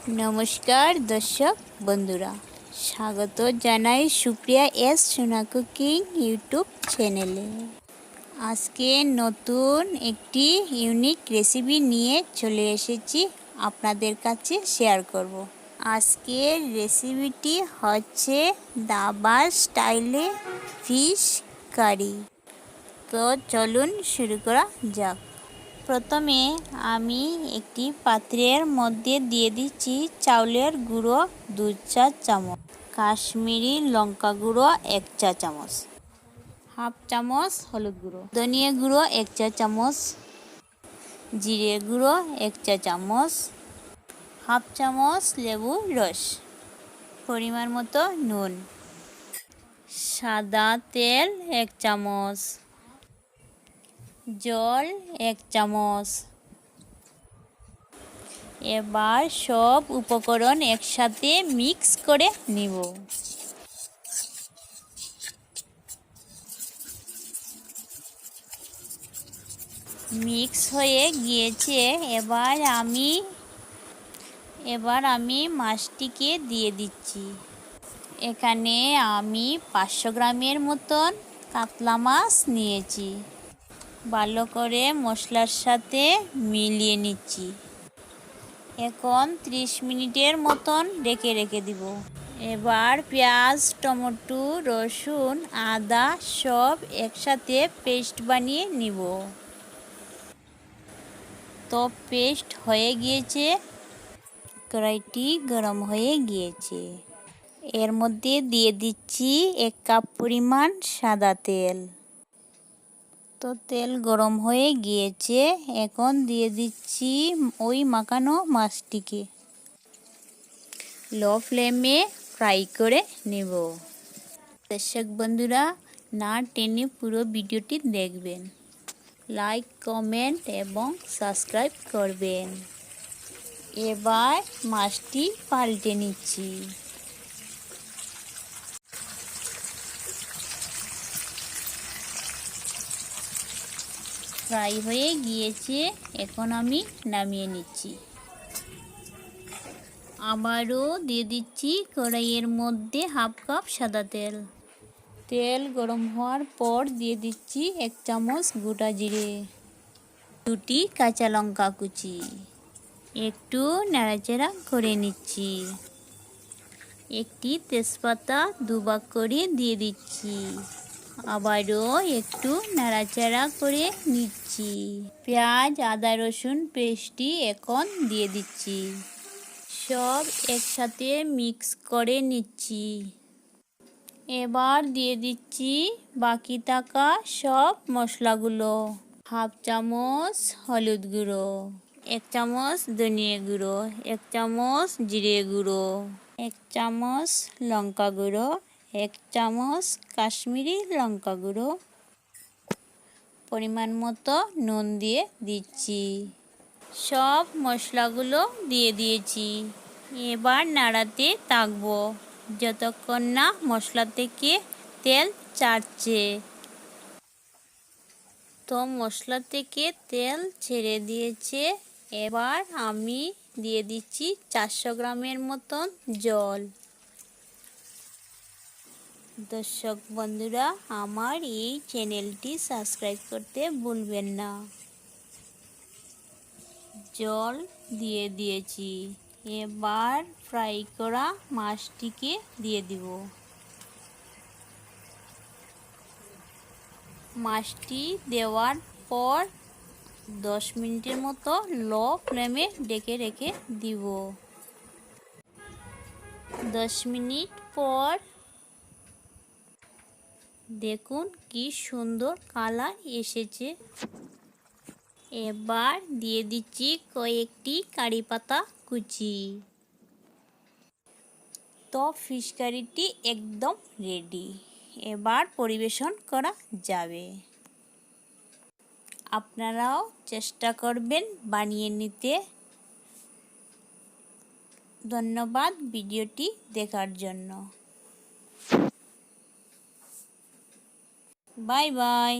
नमस्कार दर्शक बंधुरा स्वागत जानाई सुप्रिया एस सुना कुकिंग यूट्यूब चैनेले। आज के नतून एकटी यूनिक रेसिपि निये चले एसेछि आपनादेर काछे शेयर करब। आजकेर रेसिपिटी हच्छे दाबा स्टाइले फिश कारि। तो चलुन शुरू करा जाक। प्रथमे आमी एकटी पात्रेर मध्य दिए दिচ্ছি चाउलेर गुঁড়ো 2 চা চামচ, काश्मीरी लंका गुঁড়ো 1 চা চামচ, हाफ চামচ हलुद गुঁড়ো, धनिया गुঁড়ো 1 চা চামচ, জিরে गुঁড়ো 1 চা চামচ, हाफ চামচ লেবুর রস, পরিমাণ মতো নুন, সাদা তেল 1 চামচ, জল 1 চামচ। এবার সব উপকরণ একসাথে মিক্স করে নিব। মিক্স হয়ে গিয়েছে। এবার আমি মাছটিকে দিয়ে দিচ্ছি। এখানে আমি 500 গ্রামের মতন কাতলা মাছ নিয়েছি। ভালো করে মশলার সাথে মিলিয়ে নিচ্ছি। এখন 30 মিনিটের মতন রেখে দিব। এবার পেঁয়াজ, টমেটো, রসুন, আদা সব একসাথে পেস্ট বানিয়ে নিব। তো পেস্ট হয়ে গিয়েছে। কড়াইটি গরম হয়ে গিয়েছে। এর মধ্যে দিয়ে দিচ্ছি 1 কাপ পরিমাণ সাদা তেল। তো তেল গরম হয়ে গিয়েছে। এখন দিয়ে দিচ্ছি ওই মাখানো মাছটিকে। লো ফ্লেমে ফ্রাই করে নেব। দর্শক বন্ধুরা না টেনে পুরো ভিডিওটি দেখবেন, লাইক, কমেন্ট এবং সাবস্ক্রাইব করবেন। এবার মাছটি পাল্টে নিচ্ছি। ফ্রাই হয়ে গিয়েছে। এখন আমি নামিয়ে নিচ্ছি। আবারও দিয়ে দিচ্ছি কড়াইয়ের মধ্যে 1/2 কাপ সাদা তেল। তেল গরম হওয়ার পর দিয়ে দিচ্ছি 1 চামচ গোটা জিরে, 2টি কাঁচা লঙ্কা কুচি, একটু নাড়াচাড়া করে নিচ্ছি। একটি তেজপাতা 2 ভাগ করে দিয়ে দিচ্ছি। আবারও একটু নাড়াচাড়া করে নিচ্ছি। পেঁয়াজ, আদা, রসুন পেস্টটি এখন দিয়ে দিচ্ছি। সব একসাথে মিক্স করে নিচ্ছি। এবার দিয়ে দিচ্ছি বাকি থাকা সব মশলাগুলো। 1/2 চামচ হলুদ গুঁড়ো, 1 চামচ ধনিয়া গুঁড়ো, 1 চামচ জিরে গুঁড়ো, 1 চামচ লঙ্কা গুঁড়ো, 1 চামচ কাশ্মীরি লঙ্কা গুঁড়ো, পরিমাণ মতো নুন দিয়ে দিচ্ছি। সব মশলাগুলো দিয়ে দিয়েছি। এবার নাড়াতে থাকবো যতক্ষণ না মশলা থেকে তেল ছাড়ছে। তো মশলা থেকে তেল ছেড়ে দিয়েছে। এবার আমি দিয়ে দিচ্ছি 400 গ্রামের মতন জল। দর্শক বন্ধুরা আমার এই চ্যানেলটি সাবস্ক্রাইব করতে ভুলবেন না। জল দিয়ে দিয়েছি। এবার ফ্রাই করা মাছটিকে দিয়ে দিব। মাছটি দেওয়ার পর 10 মিনিটের মতো লো ফ্লেমে ঢেকে রেখে দিব। 10 মিনিট পর দেখুন কি সুন্দর কালার এসেছে। এবার দিয়ে দিচ্ছি কয়েকটি কারি পাতা কুচি। তো ফিশ কারিটি একদম রেডি। এবার পরিবেশন করা যাবে। আপনারাও চেষ্টা করবেন বানিয়ে নিতে। ধন্যবাদ ভিডিওটি দেখার জন্য। Bye bye.